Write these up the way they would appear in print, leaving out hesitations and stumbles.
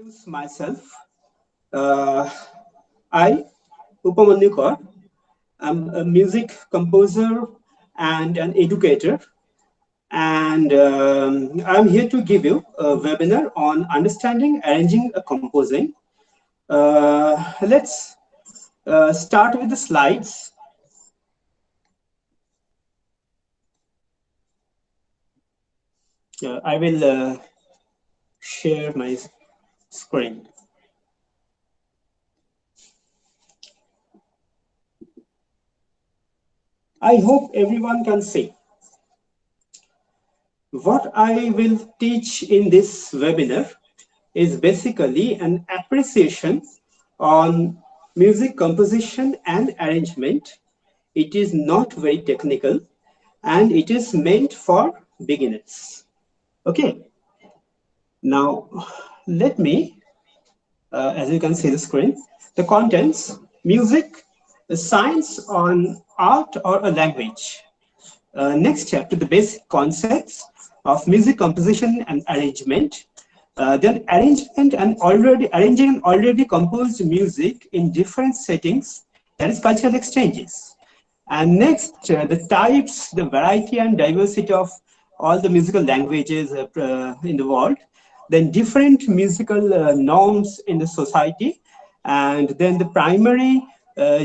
introduce myself. I, Upamanyu Kar, I'm a music composer and an educator, and I'm here to give you a webinar on understanding, arranging, composing. Let's start with the slides. I will share my screen. I hope everyone can see. What I will teach in this webinar is basically an appreciation on music composition and arrangement. It is not very technical and it is meant for beginners. Okay. Now, let me, as you can see the screen, the contents, music, a science on art or a language. Next chapter, the basic concepts of music composition and arrangement. Then arrangement and arranging and already composed music in different settings, that is cultural exchanges. And next, the types, the variety and diversity of all the musical languages in the world. Then different musical norms in the society. And then the primary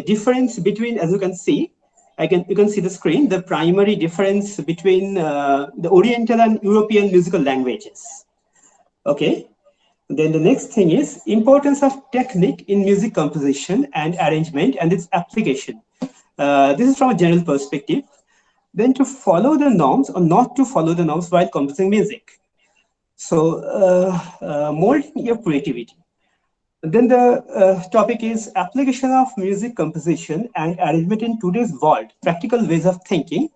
difference between, as you can see, you can see the screen, the primary difference between the Oriental and European musical languages. Okay. Then the next thing is importance of technique in music composition and arrangement and its application. This is from a general perspective. Then to follow the norms or not to follow the norms while composing music. So molding your creativity. Then the topic is application of music composition and arrangement in today's world, practical ways of thinking.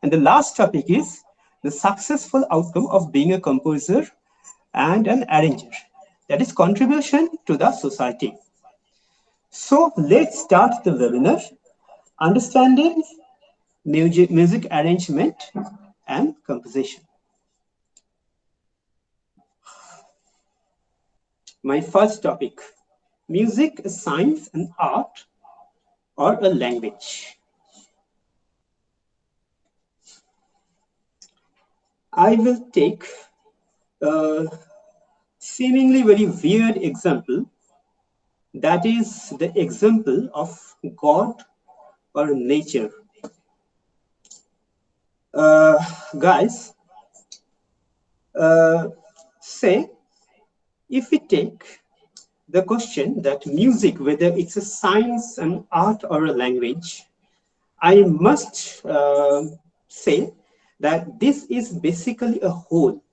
And the last topic is the successful outcome of being a composer and an arranger. That is contribution to the society. So let's start the webinar, understanding music arrangement and composition. My first topic, music, a science, an art, or a language. I will take a seemingly very weird example. That is the example of God or nature. Guys, say, if we take the question that music, whether it's a science, an art, or a language, I must say that this is basically a whole.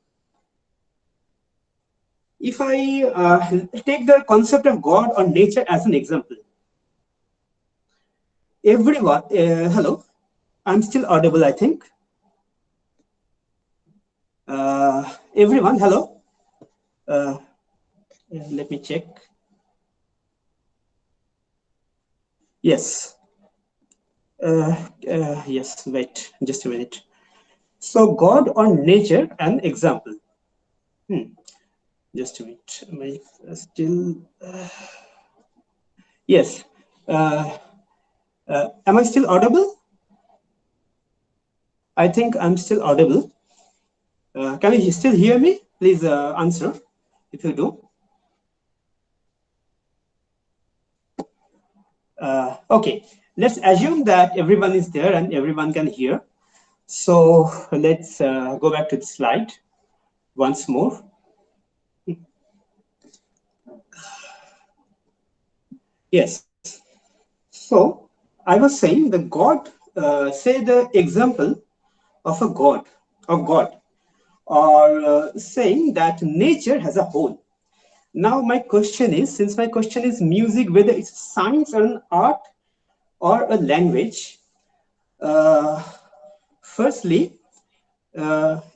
If I take the concept of God or nature as an example, everyone, hello, I'm still audible, I think. Everyone, hello. Let me check. Yes. Yes, wait, just a minute. So God or nature, an example. Just a minute. Am I still? Yes. Am I still audible? I think I'm still audible. Can you still hear me? Please answer if you do. Okay, let's assume that everyone is there and everyone can hear. So let's go back to the slide once more. Yes. So I was saying the God, say the example of a God, or saying that nature has a whole. Now my question is, since my question is music, whether it's science or an art or a language, firstly,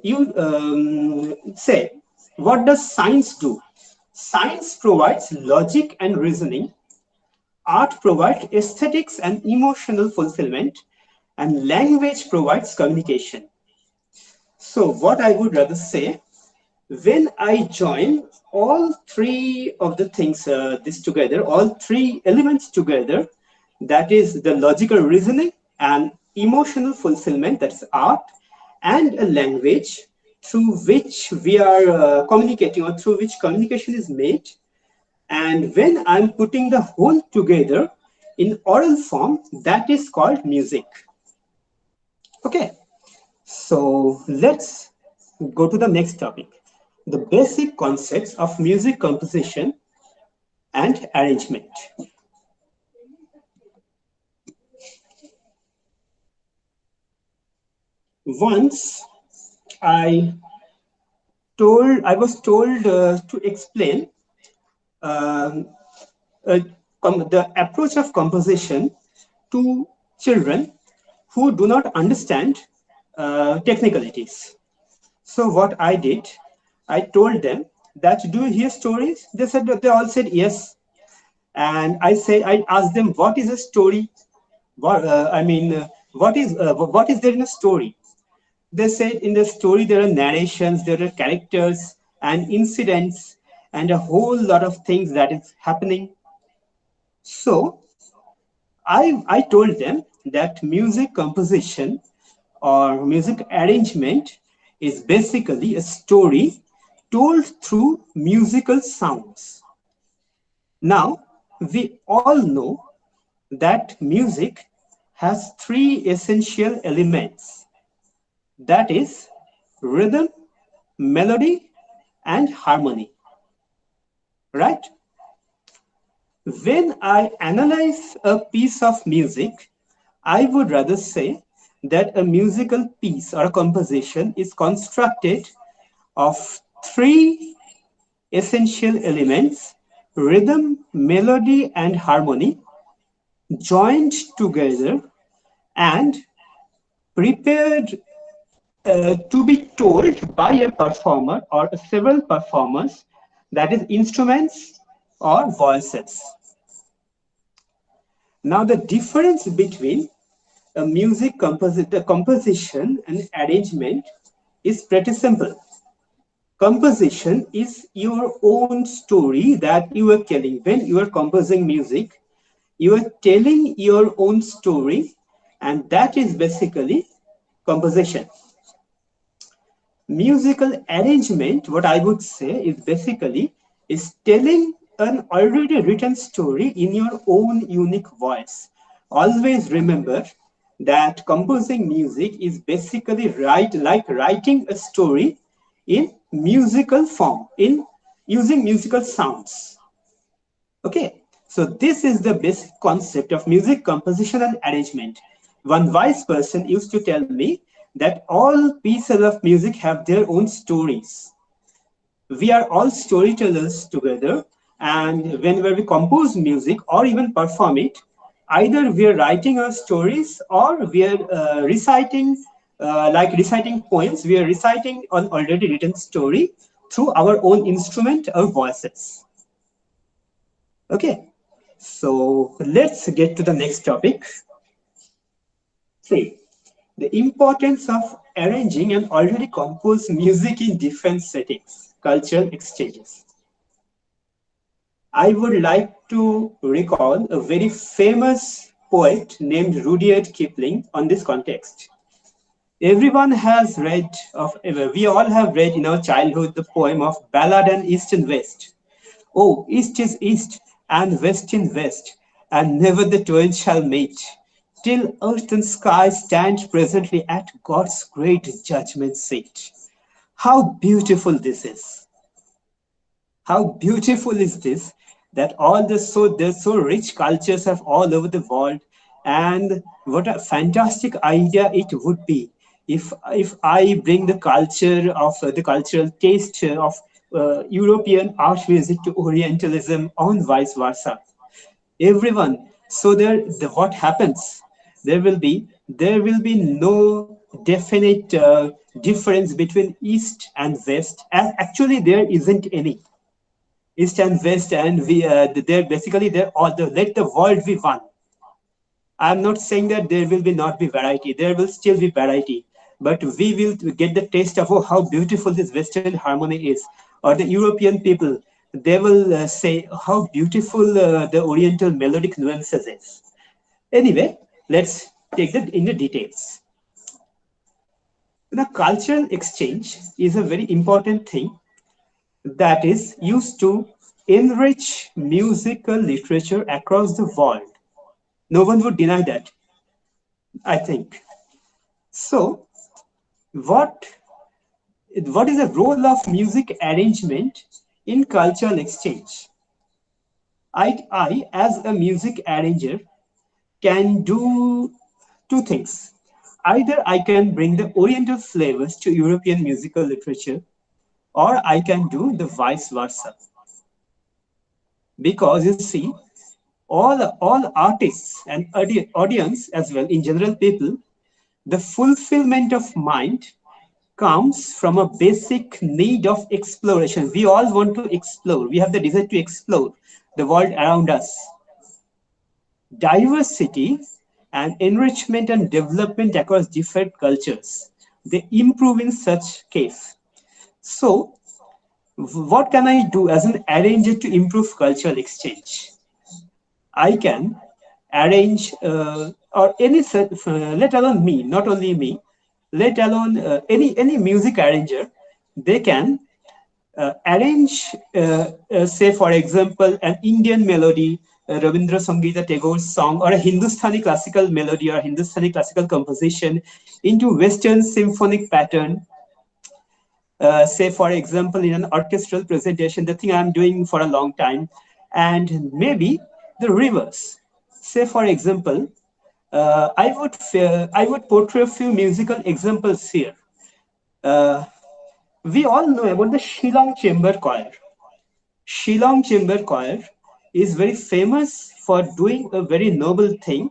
you say, what does science do? Science provides logic and reasoning. Art provides aesthetics and emotional fulfillment, and language provides communication. So what I would rather say, when I join all three of the things, this together, all three elements together, that is the logical reasoning and emotional fulfillment, that's art, and a language through which we are communicating, or through which communication is made. And when I'm putting the whole together in oral form, that is called music. Okay, so let's go to the next topic, the basic concepts of music composition and arrangement. Once I I was told to explain um, the approach of composition to children who do not understand technicalities. So what I did, I told them that, do you hear stories? They said that, they all said yes. And I asked them, what is a story? What is there in a story? They said in the story there are narrations, there are characters and incidents and a whole lot of things that is happening. So I told them that music composition or music arrangement is basically a story told through musical sounds. Now, we all know that music has three essential elements, that is rhythm, melody, and harmony, right? When I analyze a piece of music, I would rather say that a musical piece or a composition is constructed of three essential elements, rhythm, melody, and harmony, joined together and prepared to be told by a performer or several performers, that is instruments or voices. Now the difference between a the composition and arrangement is pretty simple. Composition is your own story that you are telling. When you are composing music, you are telling your own story, and that is basically composition. Musical arrangement, what I would say, is basically is telling an already written story in your own unique voice. Always remember that composing music is basically like writing a story in musical form, in using musical sounds. Okay, so this is the basic concept of music composition and arrangement. One wise person used to tell me that all pieces of music have their own stories. We are all storytellers together, and whenever we compose music or even perform it, either we are writing our stories or we are reciting, like reciting poems, we are reciting an already written story through our own instrument or voices. Okay, so let's get to the next topic. Three, the importance of arranging and already composed music in different settings, cultural exchanges. I would like to recall a very famous poet named Rudyard Kipling on this context. Everyone has read of, we all have read in our childhood the poem of Ballad and East and West. Oh, East is East and West in West, and never the twain shall meet, till earth and sky stand presently at God's great judgment seat. How beautiful this is! How beautiful is this, that all there's so rich cultures have all over the world, and what a fantastic idea it would be if I bring the culture of the cultural taste of European art music to Orientalism, and vice versa. Everyone. So what happens? There will be no definite difference between East and West. As actually there isn't any East and West, and they're basically they're all let the world be one. I'm not saying that there will be not be variety. There will still be variety, but we will get the taste of, oh, how beautiful this Western harmony is, or the European people, they will say how beautiful the Oriental melodic nuances is. Anyway, let's take that in the details. The cultural exchange is a very important thing that is used to enrich musical literature across the world. No one would deny that, I think. So, what what is the role of music arrangement in cultural exchange? I, as a music arranger, can do two things. Either I can bring the Oriental flavors to European musical literature, or I can do the vice versa. Because you see, all artists and audience as well, in general people, the fulfillment of mind comes from a basic need of exploration. We all want to explore. We have the desire to explore the world around us. Diversity and enrichment and development across different cultures, they improve in such case. So, what can I do as an arranger to improve cultural exchange? I can arrange, or any let alone me, not only me, let alone any music arranger, they can arrange, say for example, an Indian melody, Rabindra Sangita Tagore's song, or a Hindustani classical melody or Hindustani classical composition into Western symphonic pattern. Say for example, in an orchestral presentation, the thing I'm doing for a long time, and maybe the reverse. Say for example, I would portray a few musical examples here. Uh, we all know about the Shillong Chamber Choir. Shillong Chamber Choir is very famous for doing a very noble thing.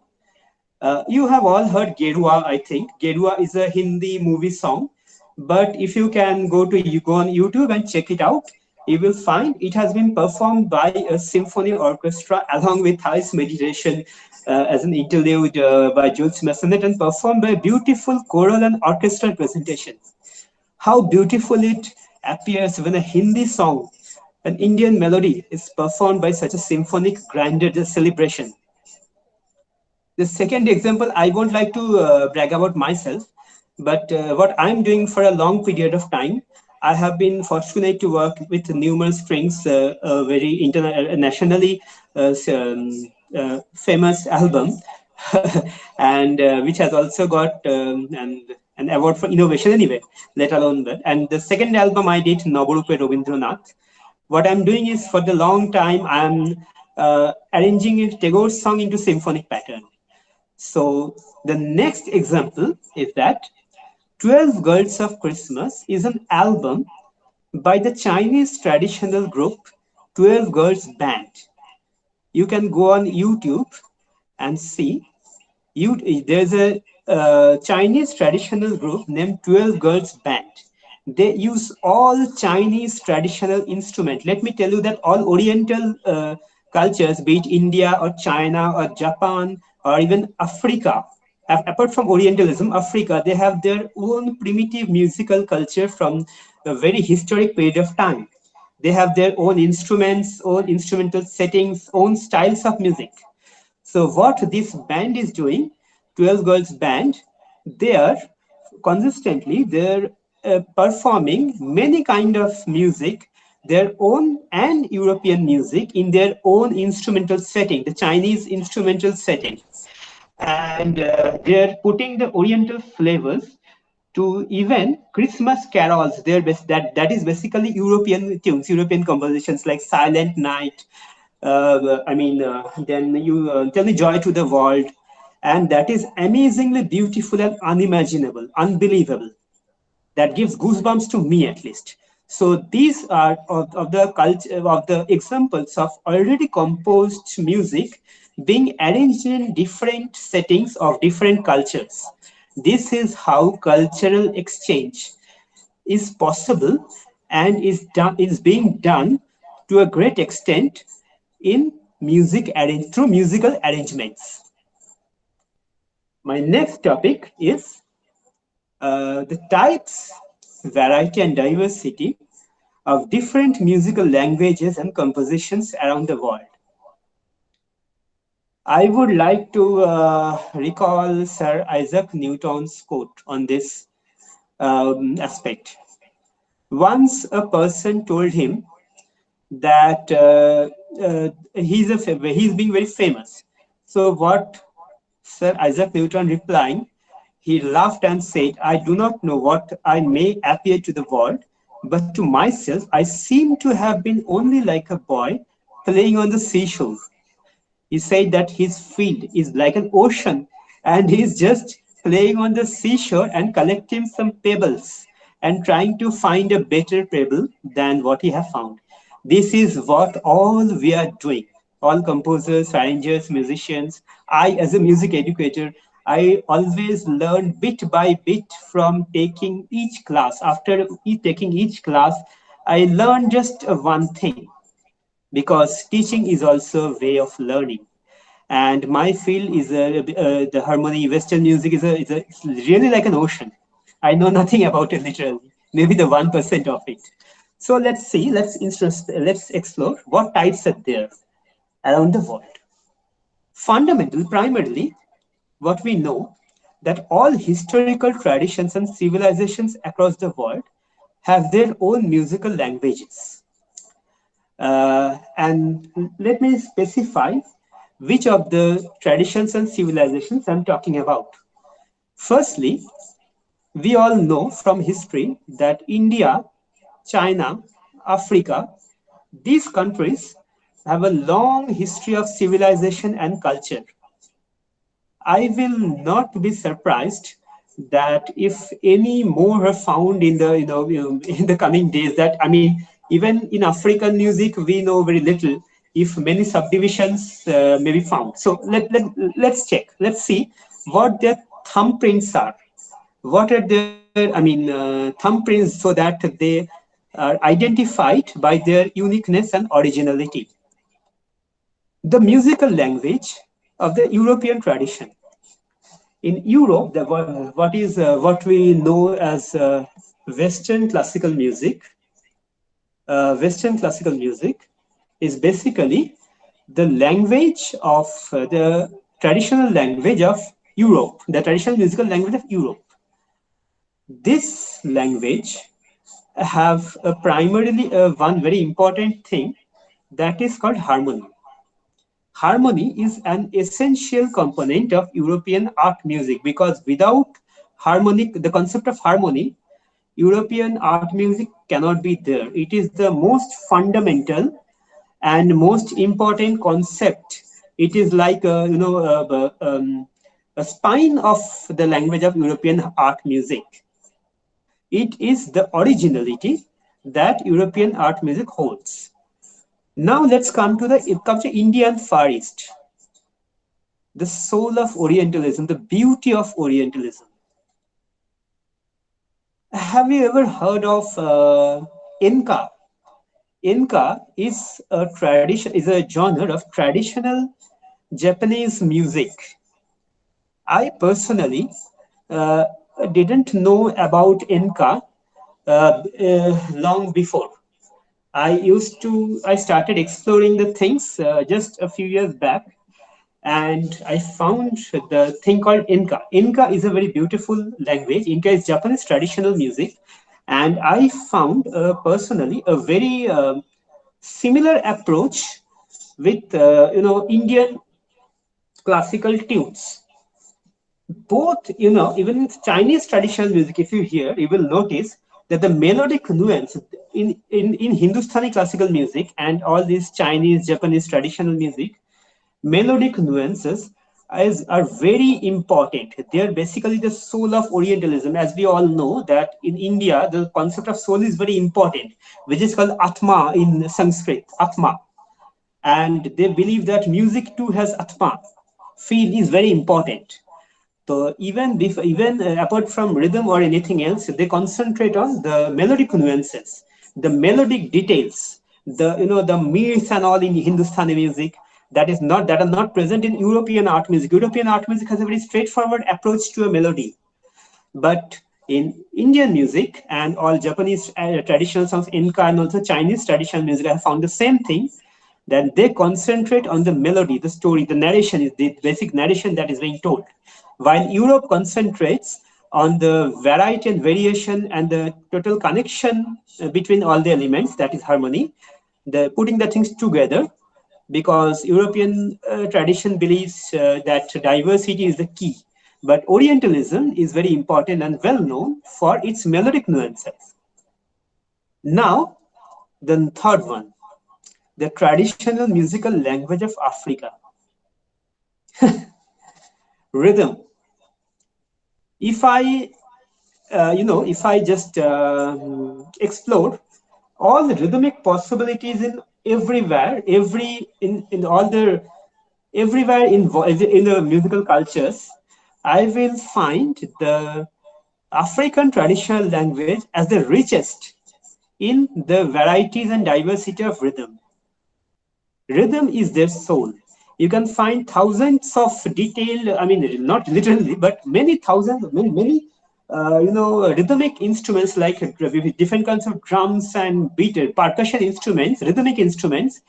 You have all heard Gedua, I think. Gedua is a Hindi movie song, but if you can you go on YouTube and check it out, you will find it has been performed by a symphony orchestra along with Thais meditation as an interlude by Jules Massenet and performed by a beautiful choral and orchestral presentation. How beautiful it appears when a Hindi song, an Indian melody, is performed by such a symphonic grandeur celebration. The second example, I won't like to brag about myself, but what I'm doing for a long period of time, I have been fortunate to work with numerous strings, very internationally famous album, and which has also got an award for innovation anyway, let alone that. And the second album I did, Naborupe Robindranath. What I'm doing is for the long time, I'm arranging Tagore's song into symphonic pattern. So the next example is that 12 Girls of Christmas is an album by the Chinese traditional group 12 Girls Band. You can go on YouTube and see. There's a Chinese traditional group named 12 Girls Band. They use all Chinese traditional instruments. Let me tell you that all Oriental cultures, be it India or China or Japan or even Africa, apart from Orientalism, Africa, they have their own primitive musical culture from a very historic period of time. They have their own instruments, own instrumental settings, own styles of music. So what this band is doing, 12 Girls Band, they are they're performing many kind of music, their own and European music in their own instrumental setting, the Chinese instrumental setting. And they're putting the Oriental flavors to even Christmas carols. That is basically European tunes, European compositions like Silent Night. Then you tell me Joy to the World, and that is amazingly beautiful and unimaginable, unbelievable. That gives goosebumps to me at least. So these are of the culture of the examples of already composed music being arranged in different settings of different cultures. This is how cultural exchange is possible and is being done to a great extent in through musical arrangements. My next topic is the types, variety, and diversity of different musical languages and compositions around the world. I would like to recall Sir Isaac Newton's quote on this aspect. Once a person told him that he's being very famous. So what Sir Isaac Newton replying, he laughed and said, "I do not know what I may appear to the world, but to myself I seem to have been only like a boy playing on the seashore." He said that his field is like an ocean and he's just playing on the seashore and collecting some pebbles and trying to find a better pebble than what he has found. This is what all we are doing. All composers, arrangers, musicians. I, as a music educator, I always learn bit by bit from taking each class. After taking each class, I learn just one thing because teaching is also a way of learning. And my field is the harmony. Western music it's really like an ocean. I know nothing about it literally, maybe the 1% of it. So let's see, let's explore what types are there around the world. Fundamental, primarily, what we know that all historical traditions and civilizations across the world have their own musical languages. And let me specify which of the traditions and civilizations I'm talking about. Firstly, we all know from history that India, China, Africa, these countries have a long history of civilization and culture. I will not be surprised that if any more are found in the in the coming days. That I mean, even in African music, we know very little. If many subdivisions may be found, so let's check. Let's see what their thumbprints are. What are their thumbprints so that they are identified by their uniqueness and originality. The musical language of the European tradition. In Europe, what we know as Western classical music is basically the language of the traditional language of Europe, the traditional musical language of Europe. This language have primarily one very important thing that is called harmony. Harmony is an essential component of European art music because without the concept of harmony, European art music cannot be there. It is the most fundamental and most important concept. It is like a spine of the language of European art music. It is the originality that European art music holds. Now let's come to Indian Far East, the soul of Orientalism, the beauty of Orientalism. Have you ever heard of Inca? Inca is a genre of traditional Japanese music. I personally uh, didn't know about Inca long before. I started exploring the things just a few years back, and I found the thing called Inca. Inca is a very beautiful language. Inca is Japanese traditional music, and I found personally a very similar approach with Indian classical tunes. Both, even in Chinese traditional music, if you hear, you will notice that the melodic nuance in Hindustani classical music and all these Chinese, Japanese traditional music, melodic nuances are very important. They are basically the soul of Orientalism. As we all know that in India, the concept of soul is very important, which is called Atma in Sanskrit, Atma. And they believe that music too has Atma. Feel is very important. So even apart from rhythm or anything else, they concentrate on the melodic nuances, the melodic details, the meers and all in Hindustani music that are not present in European art music. European art music has a very straightforward approach to a melody, but in Indian music and all Japanese traditional songs, Inca and also Chinese traditional music, I have found the same thing, that they concentrate on the melody, the story, the narration is the basic narration that is being told. While Europe concentrates on the variety and variation and the total connection between all the elements, that is harmony, the putting the things together, because European tradition believes that diversity is the key. But Orientalism is very important and well known for its melodic nuances. Now, the third one, the traditional musical language of Africa, rhythm. If I, if I just explore all the rhythmic possibilities in everywhere, in all the everywhere in the musical cultures, I will find the African traditional language as the richest in the varieties and diversity of rhythm. Rhythm is their soul. You can find thousands of detailed, I mean, not literally, but many thousands, many rhythmic instruments like different kinds of drums and beat, percussion instruments, rhythmic instruments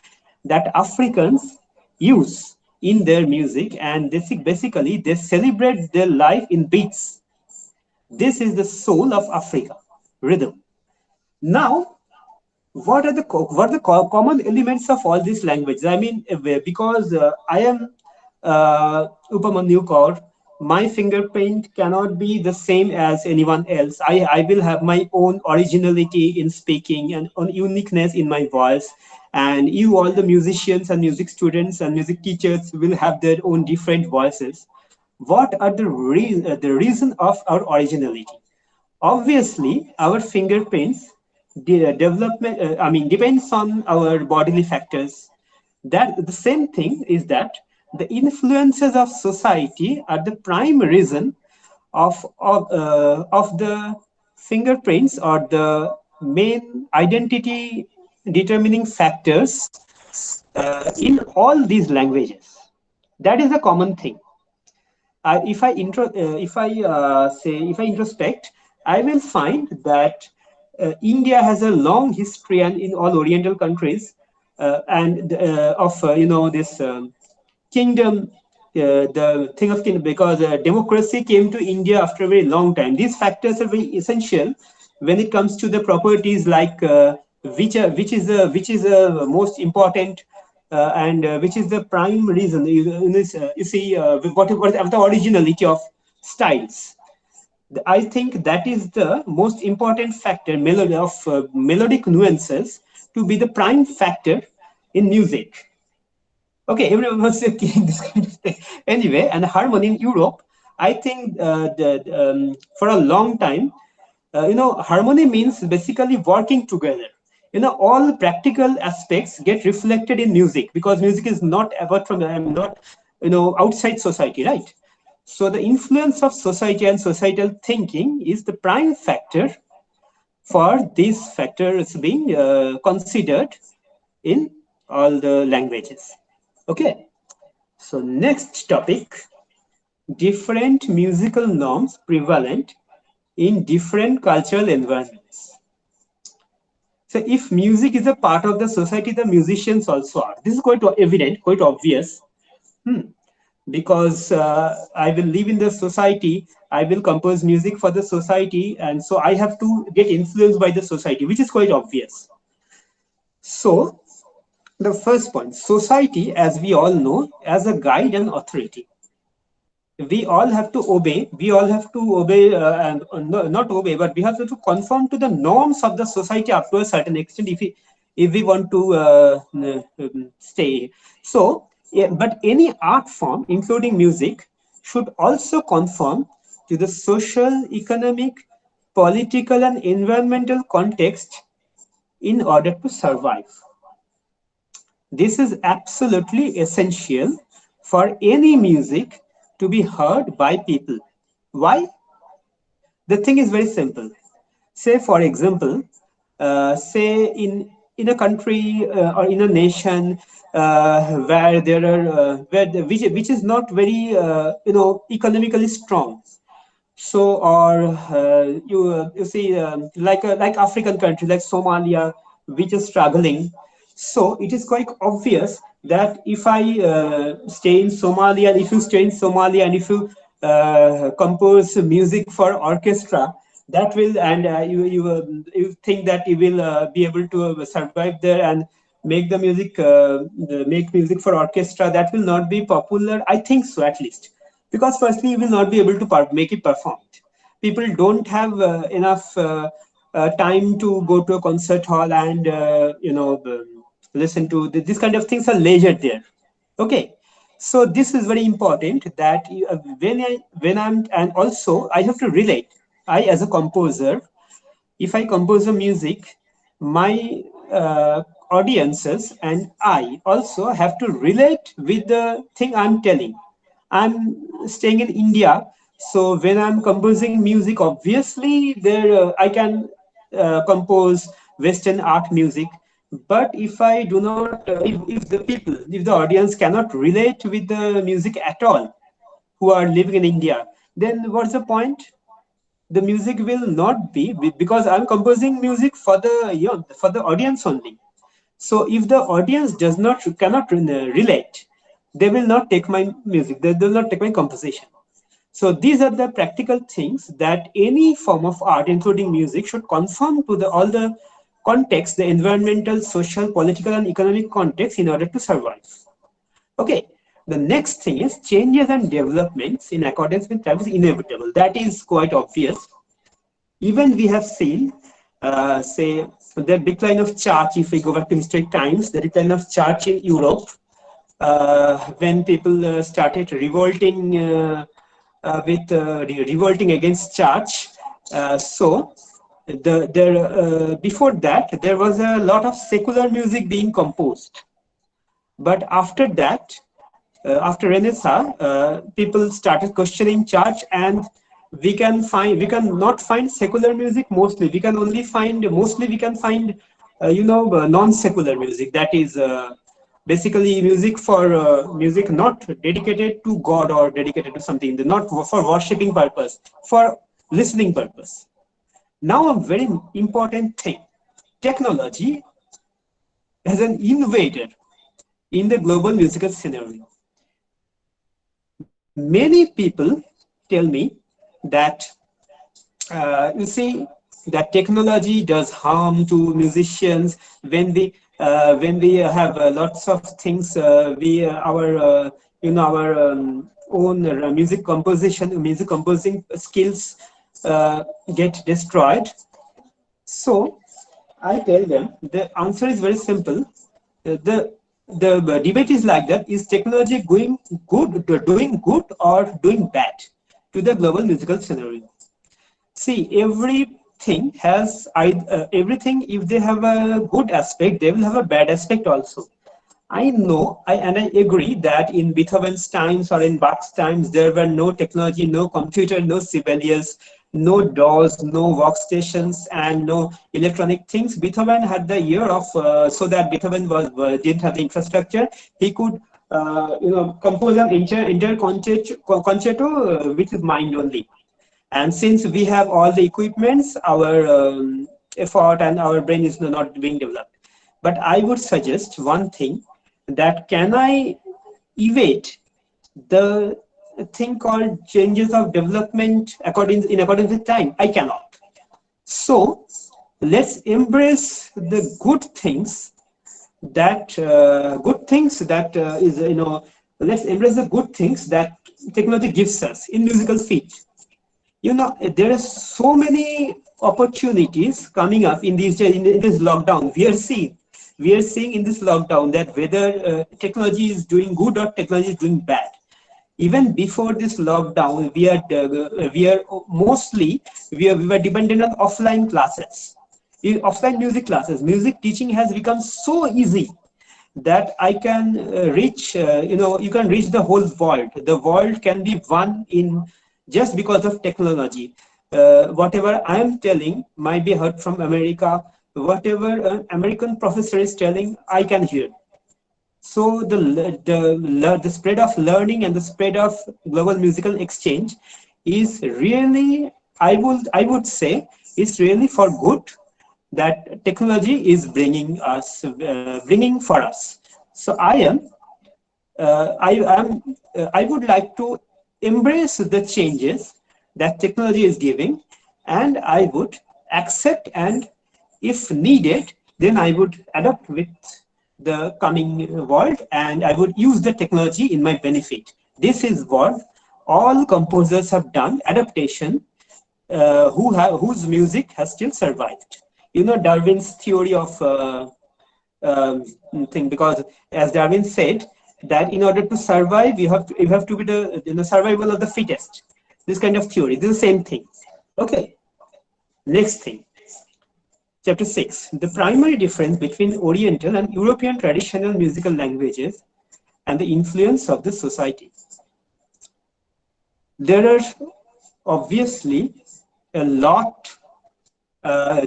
that Africans use in their music, and basically they celebrate their life in beats. This is the soul of Africa, rhythm. Now, what are the common elements of all these languages? I mean, because I am Upamanyu Kar, my fingerprint cannot be the same as anyone else. I will have my own originality in speaking and own uniqueness in my voice. And you, all the musicians and music students and music teachers, will have their own different voices. What are the reason of our originality? Obviously, our fingerprints development. I mean, depends on our bodily factors. That the same thing is that the influences of society are the prime reason of the fingerprints, or the main identity determining factors in all these languages. That is a common thing. If I introspect, I will find that India has a long history, and in all Oriental countries, and of this kingdom, the thing of kingdom, because democracy came to India after a very long time. These factors are very essential when it comes to the properties like which is the most important and which is the prime reason. You see, what is the originality of styles. I think that is the most important factor, melodic nuances, to be the prime factor in music. Okay, everyone was saying this kind of thing. Anyway, and harmony in Europe, I think for a long time, harmony means basically working together. All practical aspects get reflected in music, because music is not apart from, I'm not, outside society, right? So the influence of society and societal thinking is the prime factor for these factors being considered in all the languages. Okay, so next topic, different musical norms prevalent in different cultural environments. So if music is a part of the society, the musicians also are. This is quite evident, quite obvious. Because I will live in the society, I will compose music for the society, and so I have to get influenced by the society, which is quite obvious. So the first point, society, as we all know, as a guide and authority. We all have to obey, and not obey, but we have to conform to the norms of the society up to a certain extent, if we want to stay. So yeah, but any art form, including music, should also conform to the social, economic, political, and environmental context in order to survive. This is absolutely essential for any music to be heard by people. Why? The thing is very simple. Say, for example, say in a country or in a nation where which is not very economically strong, So, or you see, like African country like Somalia, which is struggling. So it is quite obvious that if I stay in Somalia, if you stay in Somalia, and if you compose music for orchestra, that will, and you think that you will be able to survive there and make music for orchestra, that will not be popular. I think so, at least, because firstly you will not be able to make it performed. People don't have enough time to go to a concert hall and listen to this kind of things are leisure there. Okay, so this is very important that when I'm, and also I have to relate. I, as a composer, if I compose a music, my audiences and I also have to relate with the thing I'm telling. I'm staying in India, so when I'm composing music, obviously there I can compose Western art music. But if I do not, if the audience cannot relate with the music at all, who are living in India, then what's the point? The music will not be, because I'm composing music for the, for the audience only. So if the audience does not, cannot relate, they will not take my music. They will not take my composition. So these are the practical things that any form of art, including music, should conform to the all the context, the environmental, social, political, and economic context in order to survive. Okay. The next thing is changes and developments in accordance with time is inevitable. That is quite obvious. Even we have seen, say, the decline of church. If we go back to historic times, the decline of church in Europe, when people started revolting revolting against church. So there before that there was a lot of secular music being composed, but after that, after Renaissance, people started questioning church, and we can not find secular music mostly. We can only find mostly we can find non-secular music. That is basically music for music not dedicated to God or dedicated to something, not for worshipping purpose, for listening purpose. Now a very important thing: technology as an innovator in the global musical scenario. Many people tell me that you see that technology does harm to musicians when we have lots of things we our our own music composing skills get destroyed. So I tell them the answer is very simple. The debate is like that: is technology doing good or doing bad to the global musical scenario? See, everything. If they have a good aspect, they will have a bad aspect also. I know, and I agree that in Beethoven's times or in Bach's times, there were no technology, no computer, no Sibelius, no DAWs, no workstations, and no electronic things. Beethoven had the year of, so that Beethoven didn't have the infrastructure. He could, compose an entire concerto with his mind only. And since we have all the equipments, our effort and our brain is not being developed. But I would suggest one thing: that can I evade the thing called changes of development in accordance with time? I cannot. So let's embrace the good things that is let's embrace the good things that technology gives us in musical field. There are so many opportunities coming up in these days, in this lockdown. We are seeing in this lockdown that whether technology is doing good or technology is doing bad. Even before this lockdown, we were dependent on offline classes. In offline music classes, music teaching has become so easy that I can you can reach the whole world. The world can be won in just because of technology. Whatever I am telling might be heard from America. Whatever an American professor is telling, I can hear. So the spread of learning and the spread of global musical exchange is really, I would say, is really for good that technology is bringing for us. So I would like to embrace the changes that technology is giving, and I would accept, and if needed, then I would adapt with the coming world, and I would use the technology in my benefit. This is what all composers have done, adaptation, whose music has still survived. You know Darwin's theory of um, thing, because as Darwin said that in order to survive you have to be the survival of the fittest. This kind of theory. This is the same thing. Okay. Next thing, chapter 6: the primary difference between Oriental and European traditional musical languages and the influence of the society. There are obviously a lot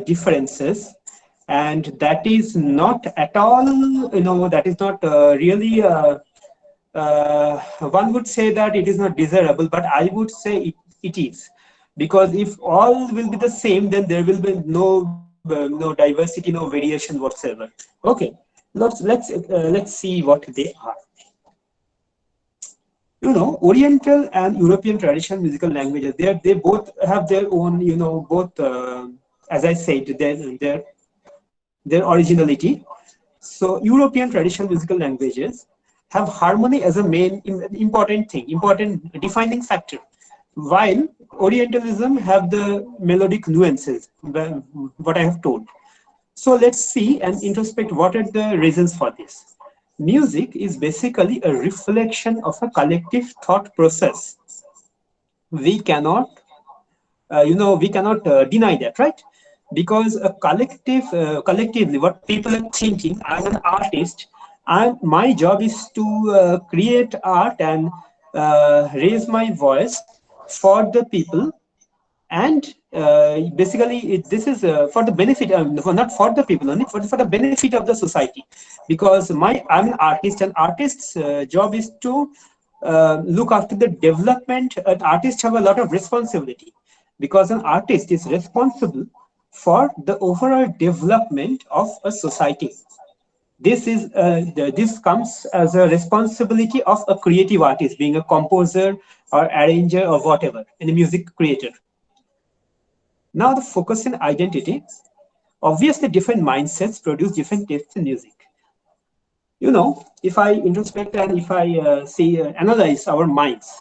differences, and that is not at all, that is not really one would say that it is not desirable, but I would say it is, because if all will be the same, then there will be no diversity, no variation whatsoever. Okay, let's see what they are. Oriental and European traditional musical languages, they both have their own, both, as I said, their originality. So European traditional musical languages have harmony as a main important thing, important defining factor, while Orientalism have the melodic nuances, what I have told. So let's see and introspect what are the reasons for this. Music is basically a reflection of a collective thought process. We cannot, deny that, right? Because a collectively, what people are thinking. I'm an artist, and my job is to create art and raise my voice for the people, and basically this is for the benefit, not for the people only, for the benefit of the society. Because I'm an artist, and artist's job is to look after the development. Artists have a lot of responsibility, because an artist is responsible for the overall development of a society. This comes as a responsibility of a creative artist, being a composer or arranger or whatever, and a music creator. Now, the focus in identity. Obviously, different mindsets produce different tastes in music. If I introspect and if I analyze our minds,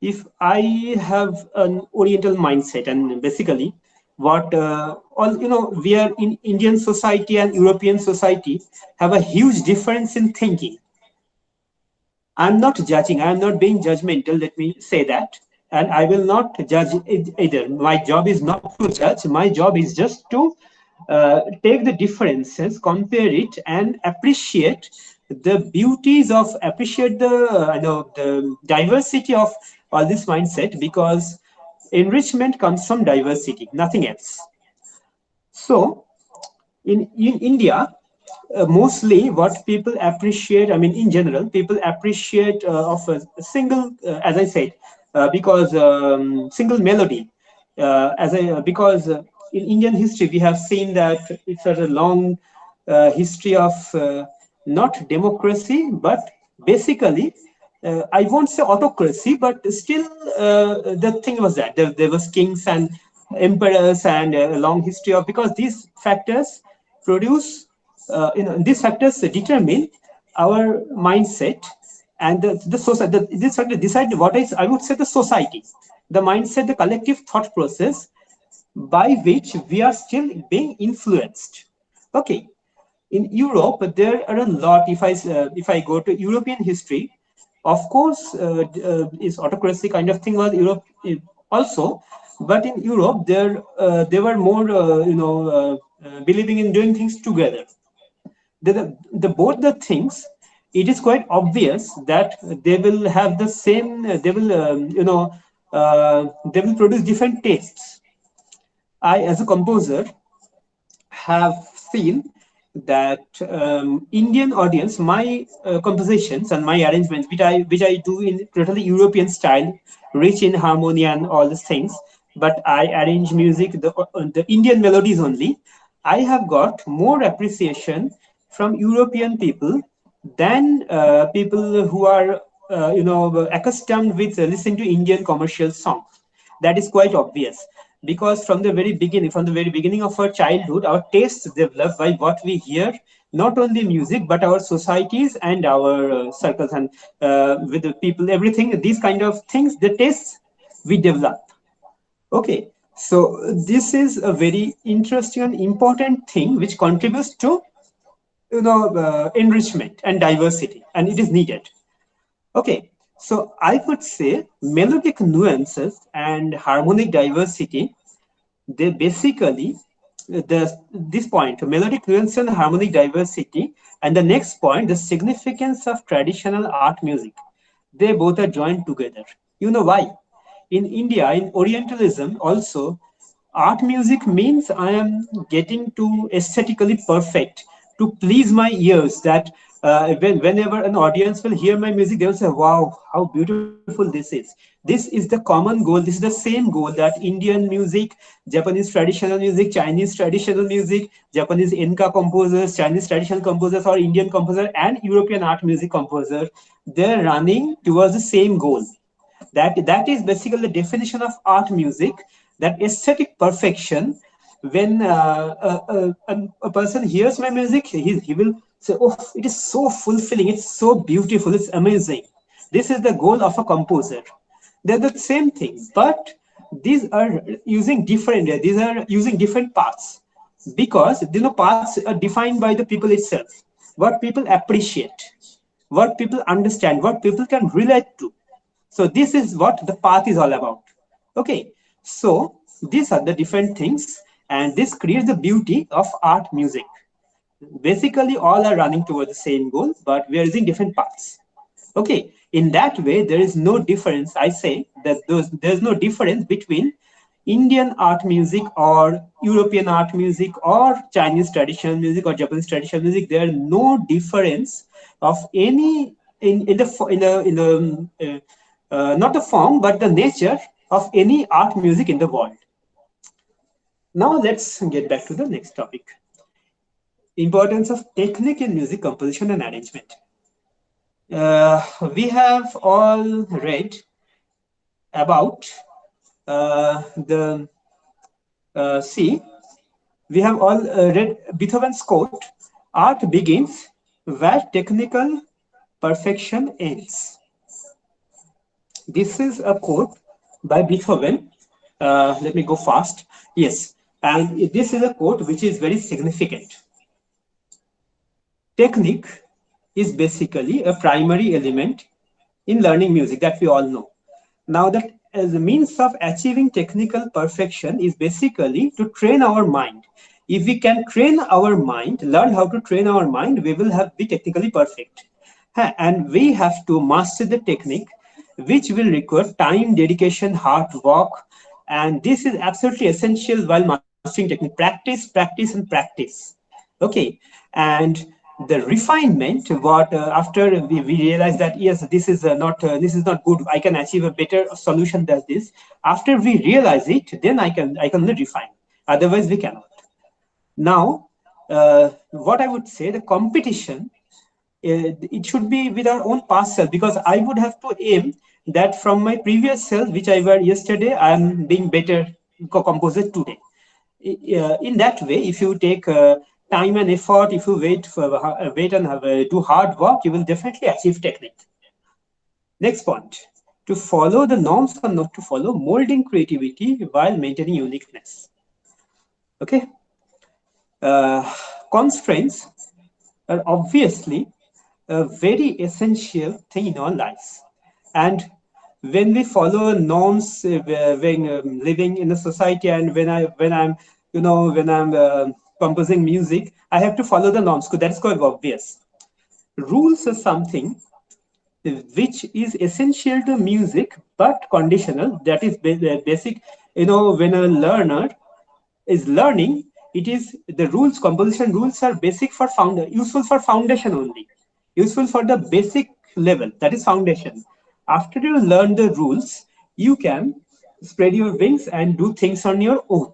if I have an Oriental mindset, and basically what all we are in Indian society and European society have a huge difference in thinking. I'm not judging. I'm not being judgmental. Let me say that. And I will not judge either. My job is not to judge. My job is just to take the differences, compare it, and appreciate the beauties of, appreciate the diversity of all this mindset, because enrichment comes from diversity, nothing else. So, in India, mostly what people appreciate, I mean, in general, people appreciate of a single, as I said, because single melody, because in Indian history we have seen that it's a long history of not democracy, but basically I won't say autocracy, but still the thing was that there was kings and emperors, and a long history of, because these factors produce, these factors determine our mindset, and the society. This factor decide what is, I would say, the society, the mindset, the collective thought process by which we are still being influenced. Okay, in Europe, there are a lot. If I go to European history, of course, is autocracy kind of thing was Europe also, but in Europe they were more believing in doing things together. The both the things, it is quite obvious that they will have the same. They will they will produce different tastes. I, as a composer, have seen that Indian audience, my compositions and my arrangements, which I do in totally European style, rich in harmony and all these things, but I arrange music the Indian melodies only. I have got more appreciation from European people than people who are accustomed with listening to Indian commercial songs. That is quite obvious because from the very beginning of our childhood, our tastes develop by what we hear, not only music but our societies and our circles and with the people, everything. These kind of things, the tastes we develop. Okay, so this is a very interesting and important thing which contributes to enrichment and diversity, and it is needed. Okay, so I would say melodic nuances and harmonic diversity, they basically this point, melodic nuance and harmonic diversity, and the next point, the significance of traditional art music. They both are joined together. You know why? In India, in Orientalism, also, art music means I am getting to aesthetically perfect to please my ears. That whenever an audience will hear my music, they will say, "Wow, how beautiful this is." This is the common goal. This is the same goal that Indian music, Japanese traditional music, Chinese traditional music, Japanese Enka composers, Chinese traditional composers, or Indian composer and European art music composer, they're running towards the same goal. That is basically the definition of art music, that aesthetic perfection. When a person hears my music, he will say, oh, it is so fulfilling, it's so beautiful, it's amazing. This is the goal of a composer. They're the same thing, but these are using different paths, because paths are defined by the people itself, what people appreciate, what people understand, what people can relate to. So this is what the path is all about. Okay, so these are the different things, and this creates the beauty of art music. Basically, all are running towards the same goal, but we are using different paths. Okay, in that way, there is no difference. I say that there's no difference between Indian art music or European art music or Chinese traditional music or Japanese traditional music. There are no difference of any not the form but the nature of any art music in the world. Now let's get back to the next topic: importance of technique in music composition and arrangement. We have all read about the see we have all read Beethoven's quote, art begins where technical perfection ends. This is a quote by Beethoven. Let me go fast. Yes, and this is a quote which is very significant. Technique is basically a primary element in learning music, that we all know. Now, that as a means of achieving technical perfection is basically to train our mind. If we can train our mind, learn how to train our mind, we will be technically perfect. And we have to master the technique, which will require time, dedication, hard work. And this is absolutely essential while mastering technique. Practice, practice, and practice. Okay. And the refinement, what after we realize that yes, this is not good, I can achieve a better solution than this. After we realize it, then I can only refine. Otherwise, we cannot. Now, what I would say, the competition, it should be with our own past self, because I would have to aim that from my previous self, which I were yesterday, I am being better composer today. In that way, if you take time and effort, if you wait and do hard work, you will definitely achieve technique. Next point: to follow the norms or not to follow, molding creativity while maintaining uniqueness. Okay, constraints are obviously a very essential thing in our lives, and when we follow norms, when living in a society, and when I'm composing music, I have to follow the norms, because that's quite obvious. Rules are something which is essential to music but conditional. That is basic. When a learner is learning, It is the rules, composition rules are basic for useful for foundation only, useful for the basic level, that is foundation. After you learn the rules, you can spread your wings and do things on your own.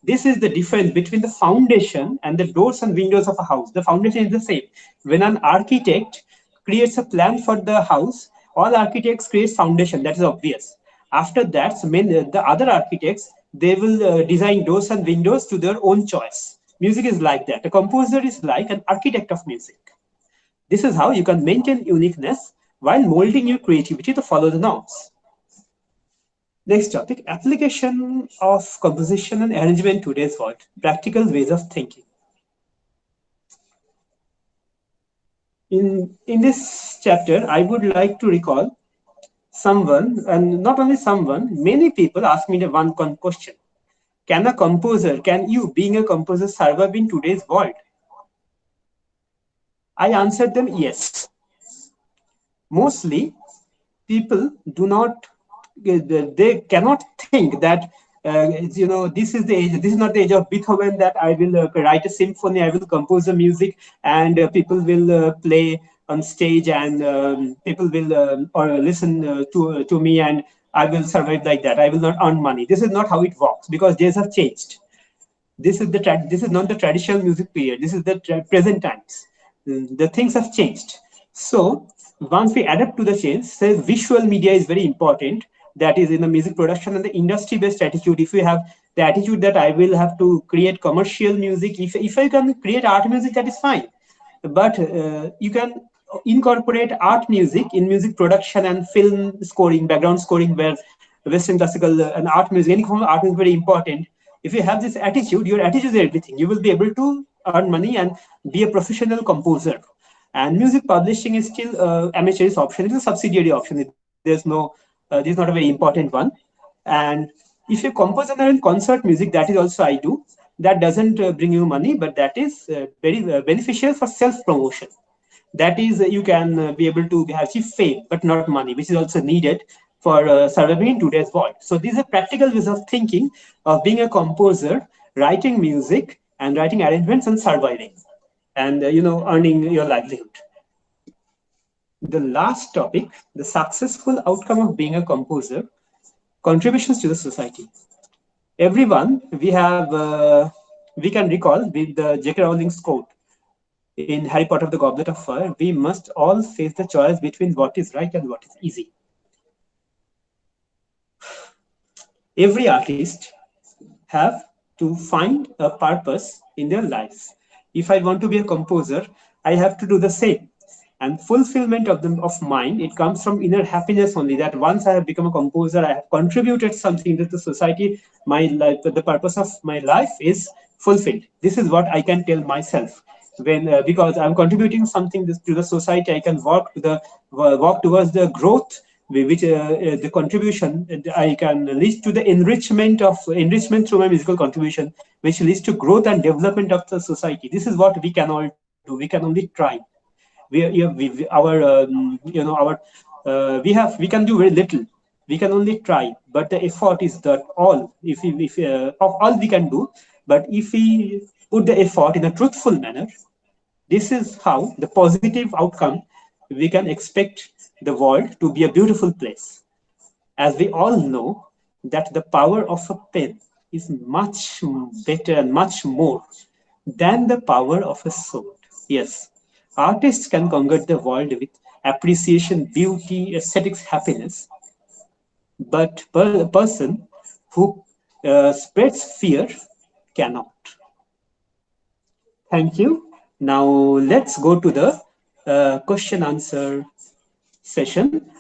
This is the difference between the foundation and the doors and windows of a house. The foundation is the same. When an architect creates a plan for the house, all architects create foundation. That is obvious. After that, the other architects, they will design doors and windows to their own choice. Music is like that. A composer is like an architect of music. This is how you can maintain uniqueness while molding your creativity to follow the norms. Next topic, application of composition and arrangement in today's world, practical ways of thinking. In this chapter, I would like to recall someone, and not only someone, many people ask me the one question. Can you, being a composer, survive in today's world? I answered them yes. Mostly, people do not, they cannot think that, this is the age, this is not the age of Beethoven, that I will write a symphony, I will compose the music, and people will play on stage, and people will or listen to me, and I will survive like that. I will not earn money. This is not how it works, because days have changed. This is not the traditional music period. This is the present times. The things have changed. So once we adapt to the change, say visual media is very important. That is in the music production and the industry based attitude. If you have the attitude that I will have to create commercial music, if I can create art music, that is fine. But you can incorporate art music in music production and film scoring, background scoring, where Western classical and art music, any form of art is very important. If you have this attitude, your attitude is everything. You will be able to earn money and be a professional composer. And music publishing is still amateurish option. It is a subsidiary option. This is not a very important one. And if you compose and learn concert music, that is also I do. That doesn't bring you money, but that is very beneficial for self promotion. That is, you can be able to achieve fame, but not money, which is also needed for surviving in today's world. So these are practical ways of thinking of being a composer, writing music and writing arrangements and surviving, and earning your livelihood. The last topic, the successful outcome of being a composer, contributions to the society. Everyone, we can recall with the J.K. Rowling's quote in Harry Potter the Goblet of Fire, we must all face the choice between what is right and what is easy. Every artist have to find a purpose in their lives. If I want to be a composer, I have to do the same. And fulfillment of mine, it comes from inner happiness only. That once I have become a composer, I have contributed something to the society. My life, the purpose of my life is fulfilled. This is what I can tell myself. When because I'm contributing something to the society, I can walk towards the growth, which the contribution I can lead to the enrichment through my musical contribution, which leads to growth and development of the society. This is what we can all do. We can only try. We can do very little. We can only try, but the effort is that all. If of all we can do, but if we put the effort in a truthful manner, this is how the positive outcome we can expect the world to be a beautiful place. As we all know that the power of a pen is much better and much more than the power of a sword. Yes, artists can conquer the world with appreciation, beauty, aesthetics, happiness, but a person who spreads fear cannot. Thank you. Now let's go to the question answer session.